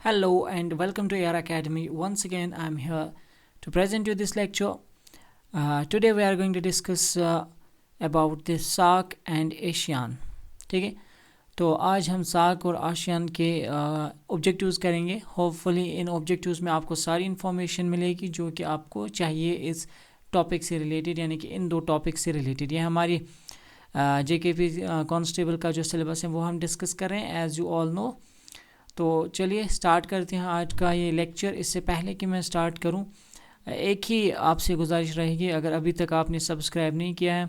Hello and welcome to AR Academy. Once again, I'm here to present you this lecture. Today we are going to discuss about the SAARC and ASEAN. ठीक है, तो आज हम SAARC और ASEAN के objectives करेंगे. Hopefully इन objectives में आपको सारी इन्फॉर्मेशन मिलेगी जो कि आपको चाहिए इस टॉपिक से रिलेटेड, यानी कि इन दो टॉपिक से रिलेटेड. ये हमारी JKP कांस्टेबल का जो सिलेबस है वो हम डिस्कस कर रहे हैं, एज़ यू ऑल नो. तो चलिए स्टार्ट करते हैं आज का ये लेक्चर. इससे पहले कि मैं स्टार्ट करूं, एक ही आपसे गुजारिश रहेगी, अगर अभी तक आपने सब्सक्राइब नहीं किया है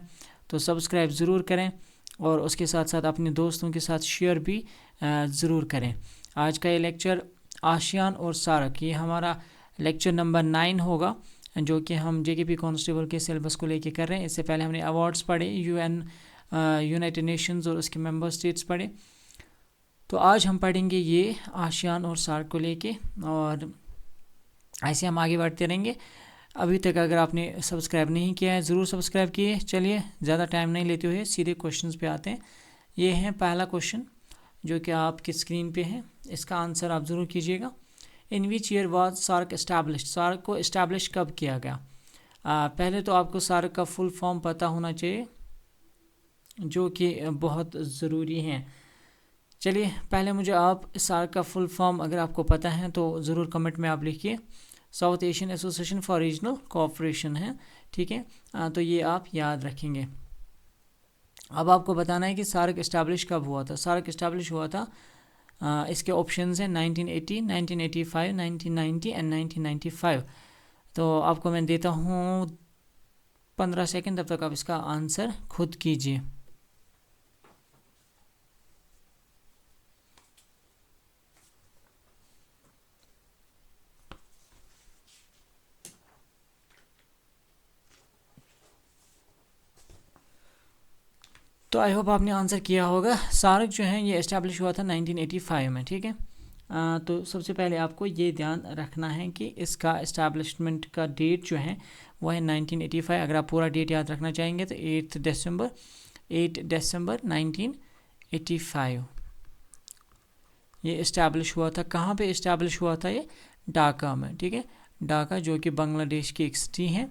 तो सब्सक्राइब ज़रूर करें और उसके साथ साथ अपने दोस्तों के साथ शेयर भी ज़रूर करें. आज का ये लेक्चर आसियान और सार्क, ये हमारा लेक्चर नंबर 9 होगा, जो कि हम JKP कांस्टेबल के सिलेबस को लेके कर रहे हैं. इससे पहले हमने अवार्ड्स पढ़े, यूनाइटेड नेशंस और उसके मेंबर स्टेट्स पढ़े. तो आज हम पढ़ेंगे ये आसियान और सार्क को लेके, और ऐसे हम आगे बढ़ते रहेंगे. अभी तक अगर आपने सब्सक्राइब नहीं किया है ज़रूर सब्सक्राइब किए. चलिए ज़्यादा टाइम नहीं लेते हुए सीधे क्वेश्चंस पे आते हैं. ये है पहला क्वेश्चन जो कि आपकी स्क्रीन पे है. इसका आंसर आप ज़रूर कीजिएगा. In which year was SAARC established? SAARC को इस्टेब्लिश कब किया गया? पहले तो आपको सार्क का फुल फॉर्म पता होना चाहिए, जो कि बहुत ज़रूरी है. चलिए पहले मुझे आप सार्क का फुल फॉर्म अगर आपको पता है तो ज़रूर कमेंट में आप लिखिए. South Asian association for regional cooperation है, ठीक है. तो ये आप याद रखेंगे. अब आपको बताना है कि सार्क इस्टेब्लिश कब हुआ था. सार्क इस्टेब्लिश हुआ था, इसके ऑप्शंस हैं 1980, 1985, 1990 एंड 1995. तो आपको मैं देता हूँ 15 सेकेंड, तब तक आप इसका आंसर खुद कीजिए. तो आई होप आपने आंसर किया होगा. सार्क जो है ये इस्टेब्लिश हुआ था 1985 में, ठीक है. तो सबसे पहले आपको ये ध्यान रखना है कि इसका इस्टेब्लिशमेंट का डेट जो है वो है 1985. अगर आप पूरा डेट याद रखना चाहेंगे तो 8 दिसंबर 1985 ये इस्टेब्लिश हुआ था. कहाँ पे इस्टेब्लिश हुआ था? ये ढाका में, ठीक है. ढाका जो कि बांग्लादेश की एक सिटी है,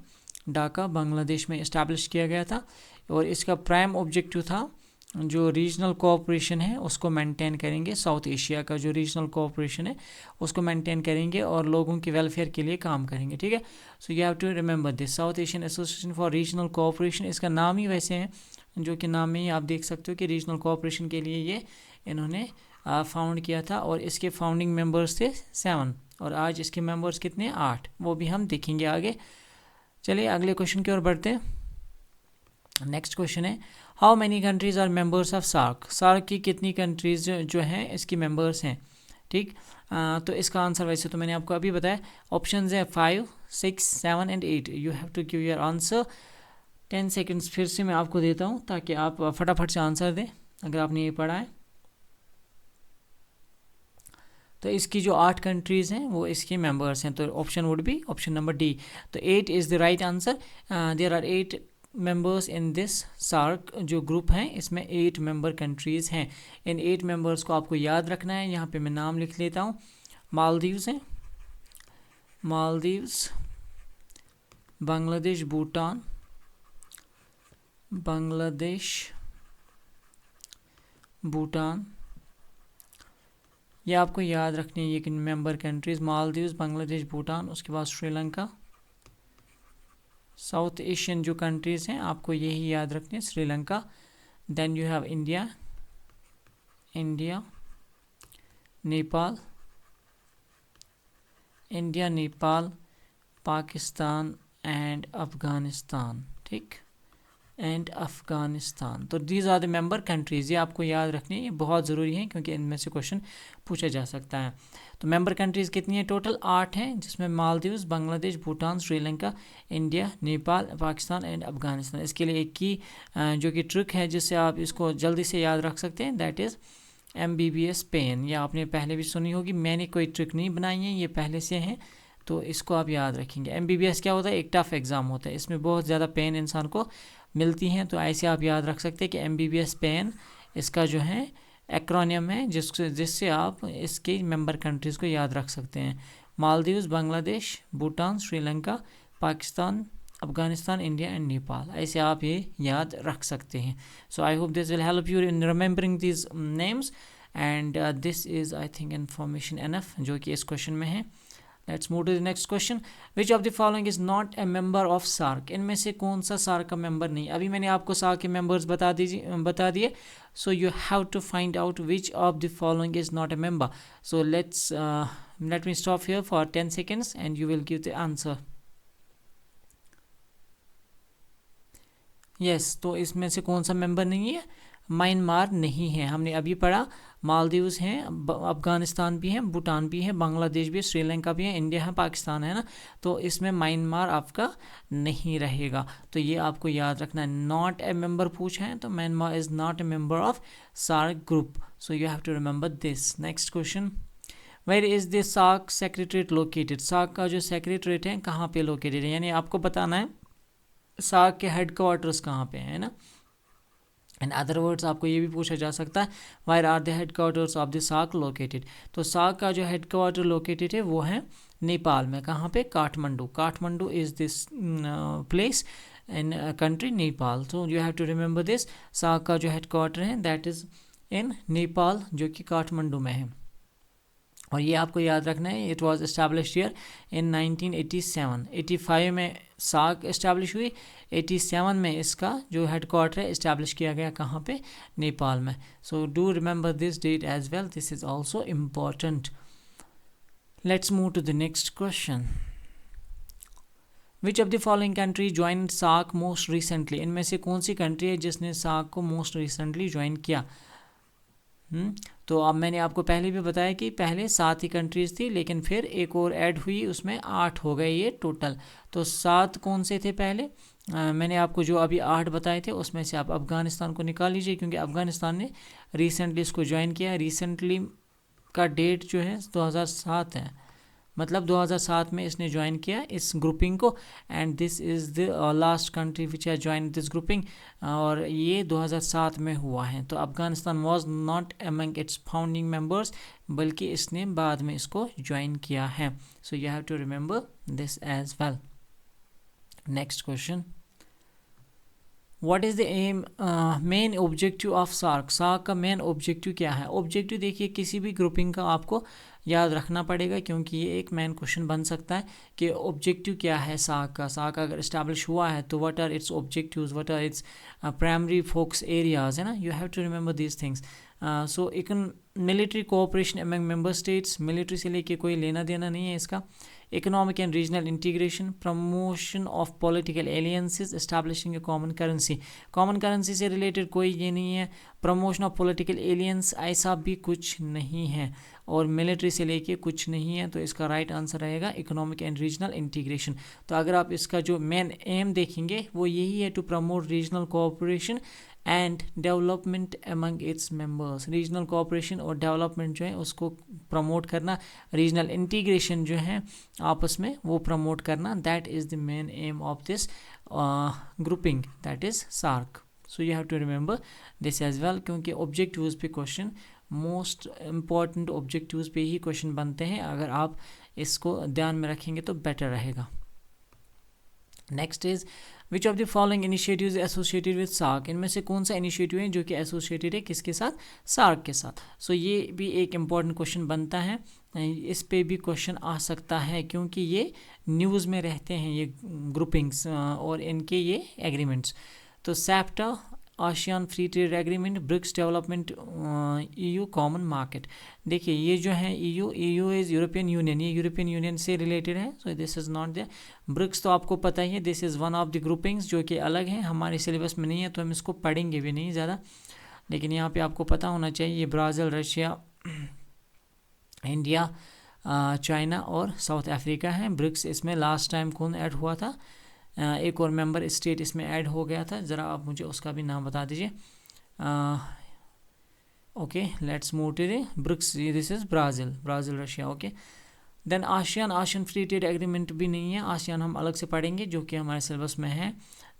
ढाका बांग्लादेश में इस्टेब्लिश किया गया था. और इसका प्राइम ऑब्जेक्टिव था जो रीजनल कोऑपरेशन है उसको मेंटेन करेंगे. साउथ एशिया का जो रीजनल कोऑपरेशन है उसको मेंटेन करेंगे और लोगों के वेलफेयर के लिए काम करेंगे, ठीक है. So you have to remember this. South Asian association for regional cooperation, इसका नाम ही वैसे है, जो कि नाम में ही आप देख सकते हो कि रीजनल कोऑपरेशन के लिए ये इन्होंने फाउंड किया था. और इसके फाउंडिंग मेंबर्स थे 7 और आज इसके मेंबर्स कितने? 8. वो भी हम देखेंगे आगे. चलिए अगले क्वेश्चन की ओर बढ़ते हैं. नेक्स्ट क्वेश्चन है, how many countries are members of SAARC? SAARC की कितनी कंट्रीज जो हैं इसकी मेंबर्स हैं, ठीक. तो इसका आंसर वैसे तो मैंने आपको अभी बताया. ऑप्शंस है 5, 6, 7 and 8. You have to give your answer. 10 seconds फिर से मैं आपको देता हूँ ताकि आप फटाफट से आंसर दें अगर आपने ये पढ़ा है. तो इसकी जो 8 कंट्रीज़ हैं वो इसकी मेंबर्स हैं. तो option would be option number D. तो 8 is the right answer. There are 8 members in this SAARC जो ग्रुप हैं, इसमें 8 मेंबर कंट्रीज़ हैं. इन 8 मेंबर्स को आपको याद रखना है. यहाँ पे मैं नाम लिख लेता हूँ. मालदीव्स हैं, मालदीव्स, बांग्लादेश, भूटान, भूटान, ये आपको याद रखनी है ये मेंबर कंट्रीज़. मालदीव्स, बांग्लादेश, भूटान, उसके बाद श्रीलंका. साउथ एशियन जो कंट्रीज़ हैं आपको यही याद रखनी है, Sri Lanka. Then you have India, Nepal, Pakistan and Afghanistan, ठीक. एंड अफ़गानिस्तान. तो these are the member countries. ये आपको याद रखनी है, ये बहुत ज़रूरी है क्योंकि इनमें से क्वेश्चन पूछा जा सकता है. तो मेंबर कंट्रीज़ कितनी है? टोटल 8 हैं, जिसमें मालदीव्स, बांग्लादेश, भूटान, श्रीलंका, इंडिया, नेपाल, पाकिस्तान एंड अफ़गानिस्तान. इसके लिए एक की जो कि ट्रिक है जिससे आप इसको जल्दी से याद रख सकते हैं, दैट इज़ MBBS पेन. या आपने पहले भी सुनी होगी, मैंने कोई ट्रिक नहीं बनाई है, ये पहले से हैं, तो इसको आप याद रखेंगे. MBBS क्या होता है? एक टफ एग्ज़ाम होता है, इसमें बहुत ज़्यादा पेन इंसान को मिलती हैं. तो ऐसे आप याद रख सकते हैं कि MBBS पेन इसका जो है एक्रोनियम है जिससे आप इसके मेंबर कंट्रीज़ को याद रख सकते हैं। मालदीव्स, बांग्लादेश, भूटान, श्रीलंका, पाकिस्तान, अफगानिस्तान, इंडिया एंड नेपाल, ऐसे आप ये याद रख सकते हैं। So I hope this will help you in remembering these names and this is I think information enough जो कि इस क्वेश्चन में है। Let's move to the next question. Which of the following is not a member of SAARC? इनमें से कौन सा सार्क का मेंबर नहीं? अभी मैंने आपको सार्क के मेंबर्स बता दिए। So you have to find out which of the following is not a member. So let me stop here for 10 seconds and you will give the answer. yes, तो इसमें से कौन सा मेंबर नहीं है? म्यांमार नहीं है, हमने अभी पढ़ा। मालदीव्स हैं, अफगानिस्तान भी है, भूटान भी है, बांग्लादेश भी है, श्रीलंका भी है, इंडिया है, पाकिस्तान है ना। तो इसमें म्यांमार आपका नहीं रहेगा, तो ये आपको याद रखना है। नॉट ए मेंबर पूछा है तो Myanmar is not a member of SAARC group, so you have to remember this. Next question, where is the SAARC secretariat located? SAARC का जो सेक्रेटरीट है कहाँ पे लोकेटेड है, यानी आपको बताना है सार्क के हेडक्वार्टर्स कहाँ पे है ना। इन अदर वर्ड्स आपको ये भी पूछा जा सकता है where are the headquarters of the SAARC located? तो सार्क का जो हेडक्वार्टर लोकेटेड है वो है नेपाल में। कहाँ पे? Kathmandu. Kathmandu is this place in country Nepal. तो you have to remember this. SAARC का जो हेडक्वार्टर है दैट इज इन नेपाल, जो कि काठमांडू में है। और ये आपको याद रखना है, it was established year in 1987। 85 में सार्क एस्टैब्लिश हुई, 87 में इसका जो हेडक्वार्टर है इस्टेब्लिश किया गया कहाँ पे? नेपाल में। So do remember this date as well, this is also important. Let's move to the next question. Which of the following country join SAARC most recently? इनमें से कौन सी कंट्री है जिसने सार्क को मोस्ट रिसेंटली ज्वाइन किया? तो अब मैंने आपको पहले भी बताया कि पहले 7 ही कंट्रीज़ थी, लेकिन फिर एक और ऐड हुई, उसमें 8 हो गए ये टोटल। तो 7 कौन से थे पहले? मैंने आपको जो अभी 8 बताए थे उसमें से आप अफ़गानिस्तान को निकाल लीजिए, क्योंकि अफ़गानिस्तान ने रिसेंटली इसको ज्वाइन किया। रिसेंटली का डेट जो है 2007 है, मतलब 2007 में इसने ज्वाइन किया इस ग्रुपिंग को। And this is the last country which has join this grouping, और ये 2007 में हुआ है। तो Afghanistan was not among its founding members, बल्कि इसने बाद में इसको ज्वाइन किया है। So you have to remember this as well. Next question, what is the aim main objective of SAARC? SAARC का मेन ऑब्जेक्टिव क्या है? ऑब्जेक्टिव देखिए किसी भी ग्रुपिंग का आपको याद रखना पड़ेगा, क्योंकि ये एक मेन क्वेश्चन बन सकता है कि ऑब्जेक्टिव क्या है सार्क का। सार्क अगर इस्टेब्लिश हुआ है तो what are its objectives, what are its primary focus areas, है ना। You have to remember these things. So military cooperation among member states, military से लेके कोई लेना देना नहीं है इसका। Economic and regional integration, promotion of political alliances, establishing a common currency. Common currency से रिलेटेड कोई ये नहीं है। प्रमोशन ऑफ पॉलिटिकल एलियंस ऐसा भी कुछ नहीं है, और मिलिट्री से लेके कुछ नहीं है। तो इसका राइट आंसर रहेगा इकोनॉमिक एंड रीजनल इंटीग्रेशन। तो अगर आप इसका जो मेन एम देखेंगे वो यही है, to promote regional cooperation and development among its members. Regional cooperation और डेवलपमेंट जो है उसको प्रमोट करना, रीजनल इंटीग्रेशन जो है आपस में वो प्रमोट करना, that is the main aim of this grouping, that is SAARC. So you have to remember this as well, क्योंकि ऑब्जेक्टिव्स पे क्वेश्चन, मोस्ट इम्पॉर्टेंट ऑब्जेक्टिव्स पे ही क्वेश्चन बनते हैं। अगर आप इसको ध्यान में रखेंगे तो बेटर रहेगा। Next is which of the following initiatives associated with SAARC? इनमें से कौन सा इनिशिएटिव है जो कि एसोसिएटेड है किसके साथ? सार्क के साथ। सो ये भी एक इम्पॉर्टेंट क्वेश्चन बनता है, इस पे भी क्वेश्चन आ सकता है, क्योंकि ये न्यूज़ में रहते हैं ये ग्रुपिंग्स और इनके ये एग्रीमेंट्स। तो SAPTA, ASEAN free trade agreement, BRICS development, EU common market. देखिए ये जो है EU इज़ यूरोपियन यूनियन, ये यूरोपियन यूनियन से रिलेटेड है। So this is not there. BRICS तो आपको पता ही है, this is one of the groupings जो कि अलग है, हमारे सिलेबस में नहीं है, तो हम इसको पढ़ेंगे भी नहीं ज़्यादा, लेकिन यहाँ पे आपको पता होना चाहिए। ये ब्राज़ील, रशिया, इंडिया, चाइना और साउथ अफ्रीका है। ब्रिक्स इसमें लास्ट टाइम कौन ऐड हुआ था? एक और मेंबर स्टेट इसमें ऐड हो गया था, ज़रा आप मुझे उसका भी नाम बता दीजिए। Okay, let's move to the BRICS. This is Brazil, Russia. Okay, then ASEAN free trade agreement भी नहीं है, आसियान हम अलग से पढ़ेंगे जो कि हमारे सिलेबस में है।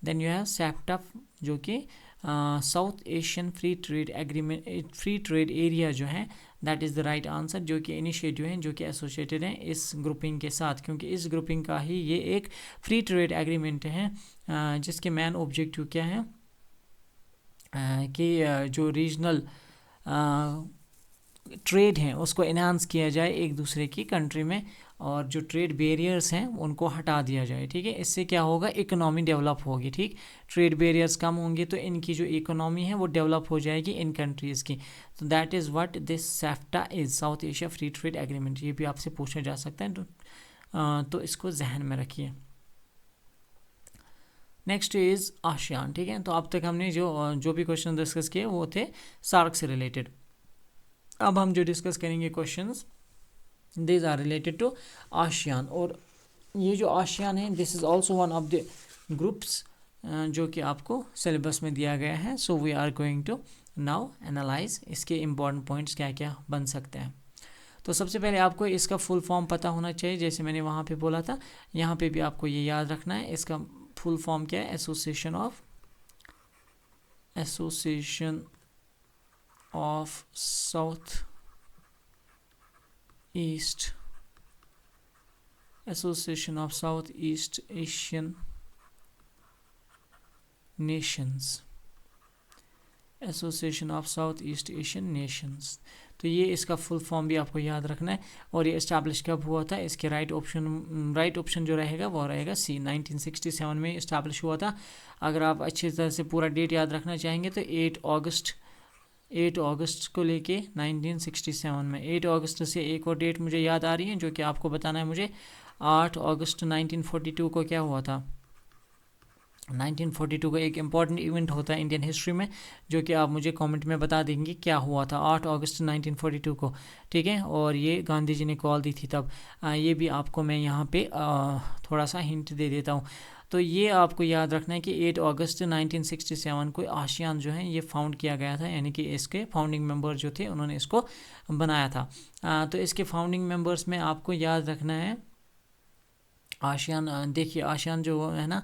देन यू हैव सैप्टा जो कि south Asian free trade agreement, free trade area जो है, that is the right answer, जो कि इनिशिएटिव हैं जो कि एसोसिएटेड हैं इस ग्रुपिंग के साथ, क्योंकि इस ग्रुपिंग का ही ये एक फ्री ट्रेड एग्रीमेंट है, जिसके मेन ऑब्जेक्टिव क्या है कि जो रीजनल ट्रेड हैं उसको इन्हांस किया जाए एक दूसरे की कंट्री में, और जो ट्रेड बैरियर्स हैं उनको हटा दिया जाए। ठीक है, इससे क्या होगा, इकोनॉमी डेवलप होगी। ठीक, ट्रेड बैरियर्स कम होंगे तो इनकी जो इकोनॉमी है वो डेवलप हो जाएगी इन कंट्रीज़ की। तो that is what this SAFTA is, South Asia free trade agreement. ये भी आपसे पूछा जा सकता है, तो इसको जहन में रखिए। Next is ASEAN. ठीक है, तो अब तक हमने जो भी क्वेश्चन डिस्कस किए वो थे सार्क से रिलेटेड। अब हम जो डिस्कस करेंगे questions, this are related to ASEAN. और ये जो आसियान है, this is also one of the groups जो कि आपको सिलेबस में दिया गया है। So we are going to now analyse इसके इम्पॉर्टेंट पॉइंट्स क्या क्या बन सकते हैं। तो सबसे पहले आपको इसका फुल फॉर्म पता होना चाहिए, जैसे मैंने वहाँ पे बोला था, यहाँ पे भी आपको ये याद रखना है। इसका फुल फॉर्म क्या है, association of south east Asian Nations, association of south east Asian Nations. तो ये इसका फुल फॉर्म भी आपको याद रखना है। और ये इस्टेब्लिश कब हुआ था, इसके राइट ऑप्शन जो रहेगा वो रहेगा सी, 1967 में इस्टेब्लिश हुआ था। अगर आप अच्छी तरह से पूरा डेट याद रखना चाहेंगे तो 8 अगस्त को लेके 1967 में, 8 अगस्त से एक और डेट मुझे याद आ रही है जो कि आपको बताना है मुझे। 8 अगस्त 1942 को क्या हुआ था, 1942 को एक इम्पॉर्टेंट इवेंट होता है इंडियन हिस्ट्री में, जो कि आप मुझे कमेंट में बता देंगे क्या हुआ था 8 अगस्त 1942 को। ठीक है, और ये गांधी जी ने कॉल दी थी तब। ये भी आपको मैं यहाँ पे थोड़ा सा हिंट दे देता हूँ। तो ये आपको याद रखना है कि 8 अगस्त 1967 को आसियान जो है ये फाउंड किया गया था, यानी कि इसके फाउंडिंग मेंबर जो थे उन्होंने इसको बनाया था। तो इसके फाउंडिंग मेंबर्स में आपको याद रखना है आसियान। देखिए आसियान जो है ना,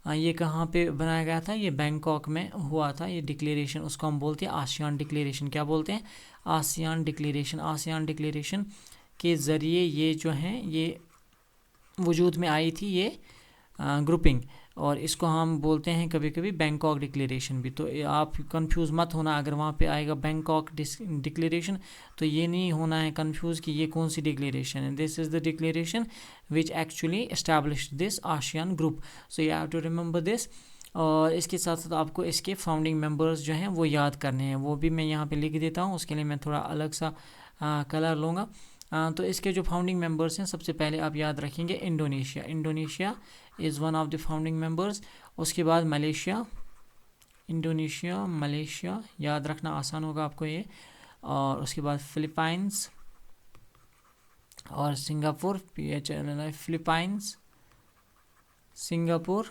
ये कहाँ पे बनाया गया था, ये बैंकॉक में हुआ था ये डिक्लेरेशन। उसको हम बोलते हैं आसियान डिक्लेरेशन। क्या बोलते हैं, आसियान डिक्लेरेशन। आसियान डिक्लेरेशन के ज़रिए ये जो है ये वजूद में आई थी ये ग्रुपिंग, और इसको हम बोलते हैं कभी कभी बैंकॉक डिक्लेरेशन भी। तो आप कंफ्यूज मत होना, अगर वहाँ पे आएगा बैंकॉक डिक्लेरेशन तो ये नहीं होना है कंफ्यूज कि ये कौन सी डिक्लेरेशन है। This is the declaration which actually established this ASEAN group. So you have to remember this. और इसके साथ साथ आपको इसके फाउंडिंग मेंबर्स जो हैं वो याद करने हैं, वो भी मैं यहाँ पे लिख देता हूँ। उसके लिए मैं थोड़ा अलग सा कलर लूँगा। तो इसके जो फाउंडिंग मेंबर्स हैं, सबसे पहले आप याद रखेंगे Indonesia. Indonesia is one of the founding members. उसके बाद मलेशिया, इंडोनेशिया मलेशिया याद रखना आसान होगा आपको ये। और उसके बाद फिलीपाइंस और Singapore, Philippines, Singapore,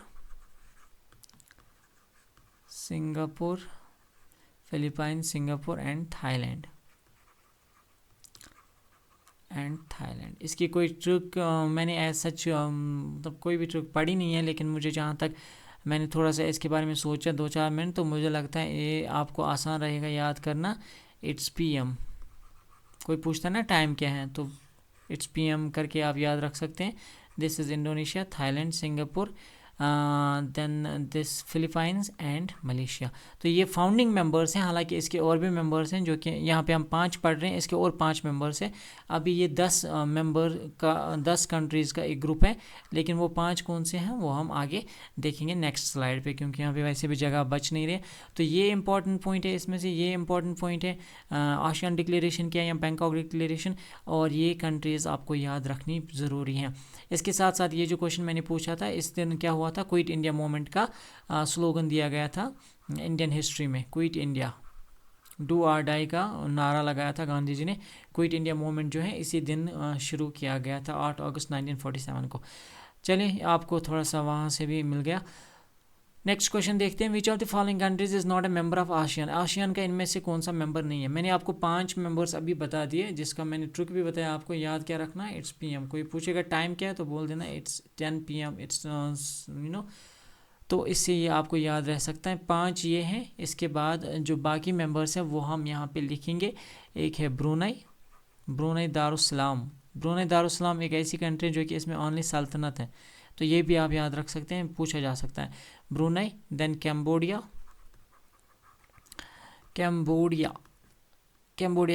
Philippines, Singapore and Thailand. इसकी कोई ट्रिक मैंने ऐसा सच मतलब कोई भी ट्रिक पढ़ी नहीं है, लेकिन मुझे जहाँ तक मैंने थोड़ा सा इसके बारे में सोचा 2-4 मिनट, तो मुझे लगता है ये आपको आसान रहेगा याद करना। It's PM। कोई पूछता है ना टाइम क्या है, तो इट्स PM करके आप याद रख सकते हैं। This is Indonesia, Thailand, Singapore, then this Philippines and Malaysia. तो ये फाउंडिंग मेंबर्स हैं। हालांकि इसके और भी मेंबर्स हैं, जो कि यहाँ पे हम 5 पढ़ रहे हैं, इसके और 5 मेंबर्स हैं। अभी ये 10 मेंबर का 10 कंट्रीज़ का एक ग्रुप है, लेकिन वो 5 कौन से हैं वो हम आगे देखेंगे नेक्स्ट स्लाइड पे, क्योंकि यहाँ पे वैसे भी जगह बच नहीं रही। तो ये इंपॉर्टेंट पॉइंट है, इसमें से ये इंपॉर्टेंट पॉइंट है आसियान डिक्लेरेशन क्या या बैंकॉक डिक्लेरेशन, और ये कंट्रीज़ आपको याद रखनी ज़रूरी हैं। इसके साथ साथ ये जो क्वेश्चन मैंने पूछा था, इस दिन क्या हुआ था, क्विट इंडिया मूवमेंट का स्लोगन दिया गया था इंडियन हिस्ट्री में। Quit India, do or die का नारा लगाया था गांधी जी ने। क्विट इंडिया मूवमेंट जो है इसी दिन शुरू किया गया था 8 अगस्त 1947 को। चलिए आपको थोड़ा सा वहाँ से भी मिल गया। नेक्स्ट क्वेश्चन देखते हैं, विच of the following countries is not a member of ASEAN. ASEAN का इनमें से कौन सा मेंबर नहीं है। मैंने आपको 5 मेंबर्स अभी बता दिए, जिसका मैंने ट्रिक भी बताया आपको याद क्या रखना है, इट्स PM। कोई पूछेगा टाइम क्या है तो बोल देना इट्स 10 PM, इट्स तो इससे ये आपको याद रह सकता है। 5 ये हैं, इसके बाद जो बाकी मेंबर्स हैं वो हम यहाँ पे लिखेंगे। एक है ब्रुनई दारुस्सलाम। ब्रुनई दारुस्सलाम एक ऐसी कंट्री जो कि इसमें ओनली सल्तनत है, तो ये भी आप याद रख सकते हैं, पूछा जा सकता है। ब्रुनई, देन कैम्बोडिया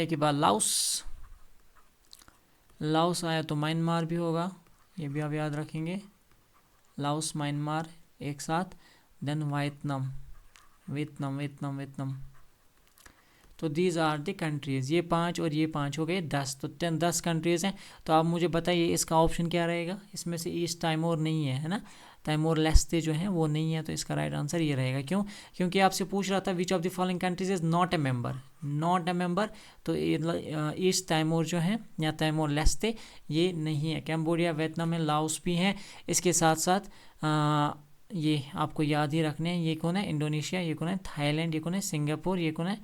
के बाद लाओस आया तो म्यांमार भी होगा, ये भी आप याद रखेंगे। लाओस म्यांमार एक साथ। Then Vietnam. तो दीज आर द कंट्रीज़, ये 5 और ये 5 हो गए 10, तो 10 कंट्रीज़ हैं। तो आप मुझे बताइए इसका ऑप्शन क्या रहेगा। इसमें से ईस्ट टाइमोर नहीं है ना, टाइमोर लेस्ते जो हैं वो नहीं है, तो इसका राइट आंसर ये रहेगा। क्यों? क्योंकि आपसे पूछ रहा था विच of the following countries is not a member, तो ईस्ट टाइमोर जो है या टाइमोर लेस्ते ये नहीं है। कैम्बोडिया, वियतनाम में, लाओस भी हैं। इसके साथ साथ ये आपको याद ही रखने हैं, ये कौन है, इंडोनेशिया, ये कौन है, थाईलैंड, ये कौन है, सिंगापुर, ये कौन है,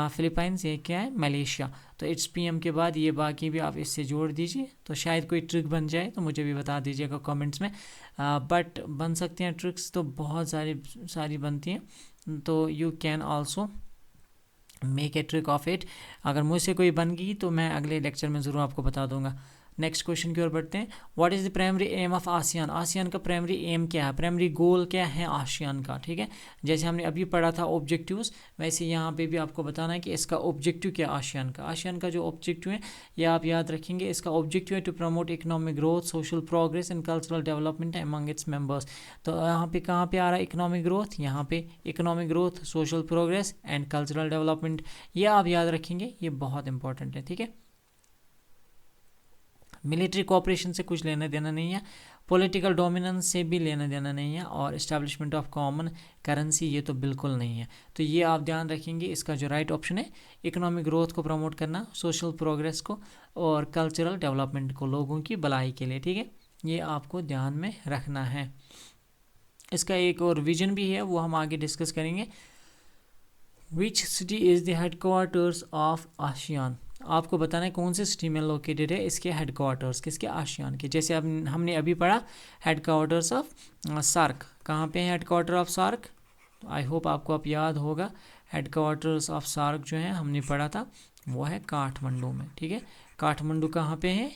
फिलीपाइंस, ये क्या है, मलेशिया। तो इट्स PM के बाद ये बाकी भी आप इससे जोड़ दीजिए, तो शायद कोई ट्रिक बन जाए, तो मुझे भी बता दीजिएगा कमेंट्स में। बट बन सकती हैं ट्रिक्स तो बहुत सारी बनती हैं, तो you can also make a trick of it. अगर मुझसे कोई बन गई तो मैं अगले लेक्चर में ज़रूर आपको बता दूंगा। नेक्स्ट क्वेश्चन की ओर बढ़ते हैं। What is the primary aim of ASEAN. ASEAN का प्राइमरी एम क्या है, प्राइमरी गोल क्या है आसियान का, ठीक है। जैसे हमने अभी पढ़ा था ऑब्जेक्टिव्स, वैसे यहाँ पे भी आपको बताना है कि इसका ऑब्जेक्टिव क्या है आसियान का। आसियान का जो ऑब्जेक्टिव है ये आप याद रखेंगे। इसका ऑब्जेक्टिव है to promote economic growth, social progress and cultural development among its members. तो यहाँ पे कहाँ पे आ रहा है इकोनॉमिक ग्रोथ, यहाँ पे economic growth, social progress and cultural development, ये आप याद रखेंगे, ये बहुत इंपॉर्टेंट है, ठीक है। मिलिट्री कोऑपरेशन से कुछ लेना देना नहीं है, पॉलिटिकल डोमिनेंस से भी लेना देना नहीं है, और इस्टेब्लिशमेंट ऑफ कॉमन करेंसी ये तो बिल्कुल नहीं है। तो ये आप ध्यान रखेंगे, इसका जो राइट ऑप्शन है इकोनॉमिक ग्रोथ को प्रमोट करना, सोशल प्रोग्रेस को और कल्चरल डेवलपमेंट को, लोगों की भलाई के लिए, ठीक है। ये आपको ध्यान में रखना है। इसका एक और विजन भी है, वो हम आगे डिस्कस करेंगे। Which city is the headquarters of ASEAN. आपको बताना है कौन से सिटी में लोकेटेड है इसके हेडक्वार्टर्स, किसके, आसियान के। जैसे अब हमने अभी पढ़ा हेडक्वार्टर्स ऑफ सार्क, कहाँ पे है headquarter of SAARC, I hope आपको अब याद होगा। हेडक्वार्टर्स ऑफ सार्क जो है हमने पढ़ा था वो है काठमांडू में, ठीक है। काठमांडू कहाँ पे है,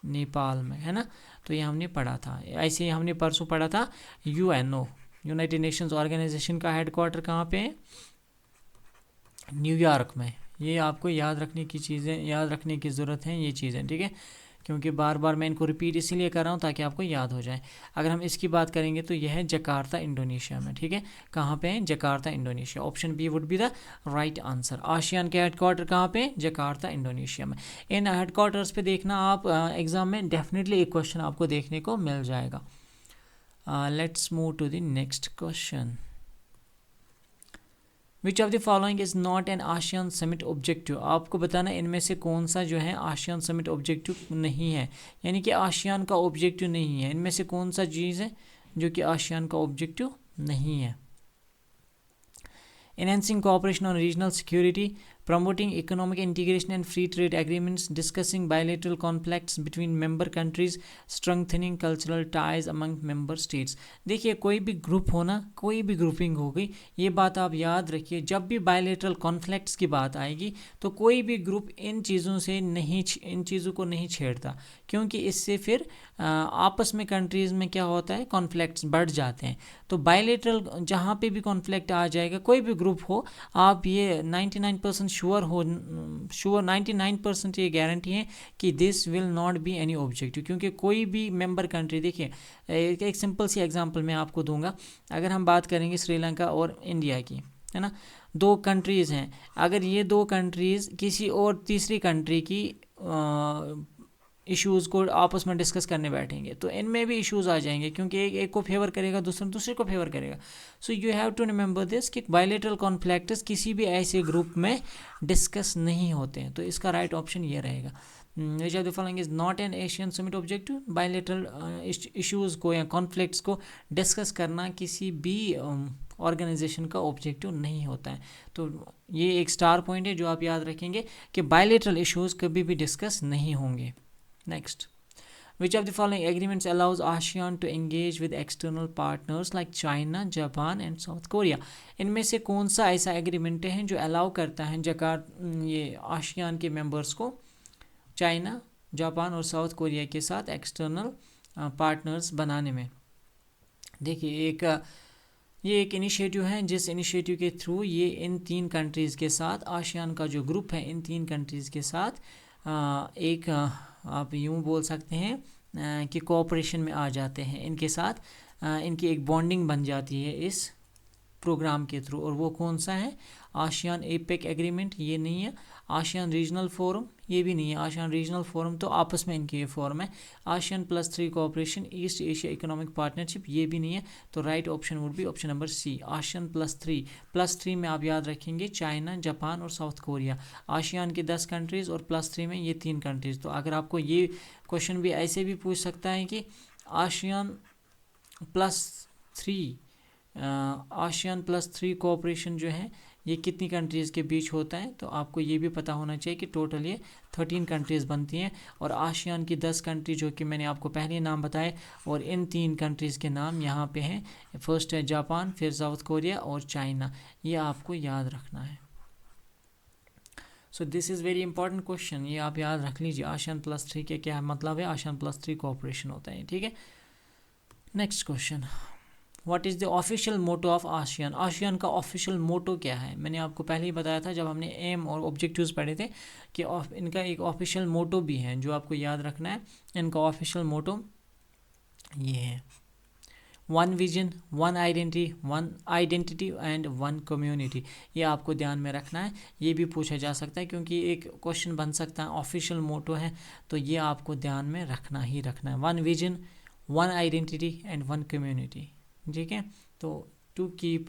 नेपाल में, है ना। तो ये हमने पढ़ा था। ऐसे ही हमने परसों पढ़ा था UNO, यूनाइटेड नेशंस ऑर्गेनाइजेशन का हेडक्वार्टर कहाँ पे है, न्यूयॉर्क में। ये आपको याद रखने की चीज़ें, याद रखने की ज़रूरत है ये चीज़ें, ठीक है। क्योंकि बार बार मैं इनको रिपीट इसीलिए कर रहा हूँ ताकि आपको याद हो जाए। अगर हम इसकी बात करेंगे तो यह है जकार्ता इंडोनेशिया में, ठीक है। कहाँ पे है, Jakarta Indonesia. Option B would be the right answer. ASEAN के हेडक्वार्टर कहाँ पे, जकार्ता इंडोनेशिया में। इन हेडक्वार्टर्स पे देखना आप एग्जाम में डेफिनेटली एक क्वेश्चन आपको देखने को मिल जाएगा। Let's move to the next question. Which of the following is not an ASEAN summit objective. आपको बताना इनमें से कौन सा जो है आसियान समिट ऑब्जेक्टिव नहीं है, यानी कि आसियान का ऑब्जेक्टिव नहीं है। इनमें से कौन सा चीज़ है जो कि आसियान का ऑब्जेक्टिव नहीं है। Enhancing cooperation on regional security, promoting economic integration and free trade agreements, discussing bilateral conflicts between member countries, strengthening cultural ties among member states। देखिए कोई भी ग्रुप हो ना, कोई भी ग्रुपिंग हो गई, ये बात आप याद रखिए, जब भी बायलेटरल कॉन्फ्लिक्ट्स की बात आएगी तो कोई भी ग्रुप इन चीज़ों को नहीं छेड़ता, क्योंकि इससे फिर आपस में कंट्रीज़ में क्या होता है, कॉन्फ्लिक्ट्स बढ़ जाते हैं। तो बायलेटरल जहाँ पे भी कॉन्फ्लिक्ट आ जाएगा, कोई भी ग्रुप हो, आप ये 99% श्योर 99% ये गारंटी है कि this will not be any objective. क्योंकि कोई भी मेंबर कंट्री, देखिए एक सिंपल सी एग्जांपल मैं आपको दूंगा। अगर हम बात करेंगे श्रीलंका और इंडिया की, है ना, 2 कंट्रीज़ हैं। अगर ये 2 कंट्रीज़ किसी और तीसरी कंट्री की इश्यूज़ को आपस में डिस्कस करने बैठेंगे तो इनमें भी इश्यूज़ आ जाएंगे, क्योंकि एक को फेवर करेगा, दूसरे को फेवर करेगा। So you have to remember this कि बायलेटरल कॉन्फ्लिक्ट्स किसी भी ऐसे ग्रुप में डिस्कस नहीं होते हैं। तो इसका राइट ऑप्शन ये रहेगा। विच of the following is not an Asian summit objective. Bilateral issues को या कॉन्फ्लिक्ट्स को डिस्कस करना किसी भी ऑर्गेनाइजेशन का ऑब्जेक्टिव नहीं होता है। तो ये एक स्टार पॉइंट है जो आप याद रखेंगे कि बायलेटरल इश्यूज़ कभी भी डिस्कस नहीं होंगे। Next, Which of the following agreements allows ASEAN to engage with external partners like China, Japan and South Korea? इनमें से कौन सा ऐसा एग्रीमेंट है जो अलाउ करता है ये आसियान के मेंबर्स को चाइना, जापान और साउथ कोरिया के साथ एक्सटर्नल पार्टनर्स बनाने में? देखिए, ये एक इनिशिएटिव है जिस इनिशिएटिव के थ्रू ये इन 3 कंट्रीज़ के साथ, आसियान का जो ग्रुप है इन 3 कंट्रीज़ के साथ एक आप यूँ बोल सकते हैं कि कोऑपरेशन में आ जाते हैं। इनके साथ इनकी एक बॉन्डिंग बन जाती है इस प्रोग्राम के थ्रू। और वो कौन सा है? आसियान एपेक एग्रीमेंट, ये नहीं है। आसियान रीजनल फोरम, ये भी नहीं है। आसियान रीजनल फोरम तो आपस में इनके ये फोरम है। ASEAN +3 cooperation, East Asia economic partnership, ये भी नहीं है। तो right option would be option number C, ASEAN +3 में आप याद रखेंगे चाइना, जापान और साउथ कोरिया। आसियान की 10 कंट्रीज़ और +3 में ये 3 कंट्रीज़। तो अगर आपको ये क्वेश्चन भी ऐसे भी पूछ सकता है कि ASEAN +3 कोऑपरेशन जो है ये कितनी कंट्रीज़ के बीच होता है, तो आपको ये भी पता होना चाहिए कि टोटल ये 13 कंट्रीज़ बनती हैं। और आसियान की 10 कंट्री जो कि मैंने आपको पहले नाम बताए, और इन 3 कंट्रीज़ के नाम यहाँ पे हैं। फर्स्ट है जापान, फिर साउथ कोरिया और चाइना। ये आपको याद रखना है। So this is very important question, ये आप याद रख लीजिए। ASEAN +3 के क्या मतलब है? ASEAN +3 कोऑपरेशन होता है, ठीक है। Next question, what is the official motto of ASEAN? ASEAN का ऑफिशियल मोटो क्या है? मैंने आपको पहले ही बताया था जब हमने एम और ऑब्जेक्टिव्स पढ़े थे कि इनका एक ऑफिशियल मोटो भी है जो आपको याद रखना है। इनका ऑफिशियल मोटो ये है, 1 विजन, 1 आइडेंटिटी एंड 1 कम्युनिटी। ये आपको ध्यान में रखना है। ये भी पूछा जा सकता है क्योंकि एक क्वेश्चन बन सकता है, ऑफिशियल मोटो है, तो ये आपको ध्यान में रखना ही रखना है। 1 विजन, 1 आइडेंटिटी एंड 1 कम्युनिटी, ठीक है। तो to keep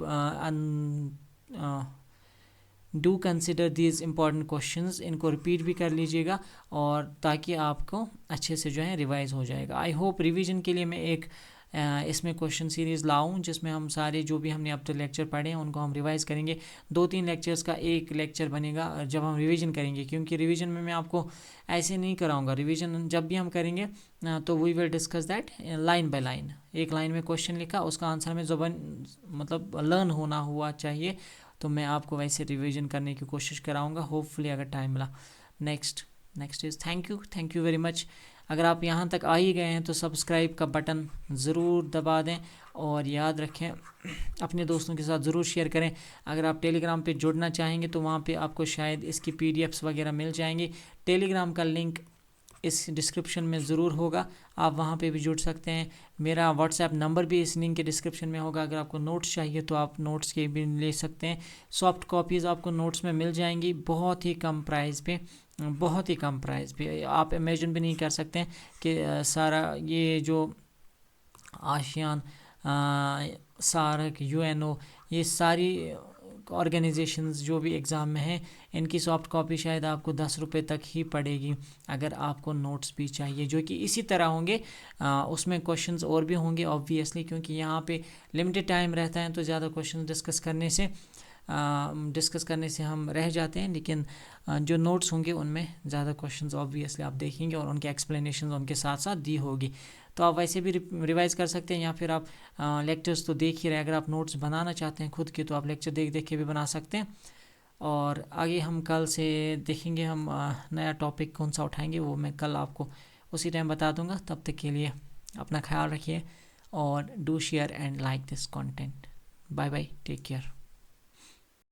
do consider these important questions, इनको रिपीट भी कर लीजिएगा और ताकि आपको अच्छे से जो है रिवाइज हो जाएगा। आई होप रिवीजन के लिए मैं एक इसमें क्वेश्चन सीरीज़ लाऊं जिसमें हम सारे जो भी हमने अब तक लेक्चर पढ़े हैं उनको हम रिवाइज़ करेंगे। 2-3 लेक्चर्स का एक लेक्चर बनेगा जब हम रिवीजन करेंगे, क्योंकि रिवीजन में मैं आपको ऐसे नहीं कराऊंगा। रिवीजन जब भी हम करेंगे तो we will discuss that line by line. एक लाइन में क्वेश्चन लिखा, उसका आंसर में ज़बान मतलब लर्न होना हुआ चाहिए, तो मैं आपको वैसे रिवीजन करने की कोशिश कराऊंगा, होपफुली अगर टाइम मिला। Next is thank you very much. अगर आप यहाँ तक आ ही गए हैं तो सब्सक्राइब का बटन ज़रूर दबा दें और याद रखें अपने दोस्तों के साथ ज़रूर शेयर करें। अगर आप टेलीग्राम पे जुड़ना चाहेंगे तो वहाँ पे आपको शायद इसकी PDFs वगैरह मिल जाएंगी। टेलीग्राम का लिंक इस डिस्क्रिप्शन में ज़रूर होगा, आप वहाँ पे भी जुड़ सकते हैं। मेरा व्हाट्सएप नंबर भी इस लिंक के डिस्क्रिप्शन में होगा। अगर आपको नोट्स चाहिए तो आप नोट्स के भी ले सकते हैं। सॉफ्ट कॉपीज़ आपको नोट्स में मिल जाएंगी बहुत ही कम प्राइस पे, बहुत ही कम प्राइस पे। आप इमेजिन भी नहीं कर सकते हैं कि सारा ये जो आसियान, सार्क, UNO, ये सारी ऑर्गेनाइजेशंस जो भी एग्ज़ाम में हैं, इनकी सॉफ्ट कॉपी शायद आपको 10 रुपये तक ही पड़ेगी। अगर आपको नोट्स भी चाहिए जो कि इसी तरह होंगे, उसमें क्वेश्चंस और भी होंगे ऑब्वियसली, क्योंकि यहाँ पे लिमिटेड टाइम रहता है तो ज़्यादा क्वेश्चन डिस्कस करने से हम रह जाते हैं। लेकिन जो नोट्स होंगे उनमें ज़्यादा क्वेश्चंस ऑब्वियसली आप देखेंगे और उनके एक्सप्लेनेशन उनके साथ साथ दी होगी। तो आप वैसे भी रिवाइज़ कर सकते हैं, या फिर आप लेक्चर्स तो देख ही रहे। अगर आप नोट्स बनाना चाहते हैं खुद के तो आप लेक्चर देख देख के भी बना सकते हैं। और आगे हम कल से देखेंगे हम नया टॉपिक कौन सा उठाएंगे, वो मैं कल आपको उसी टाइम बता दूंगा। तब तक के लिए अपना ख्याल रखिए और do share and like this content. Bye bye, take care.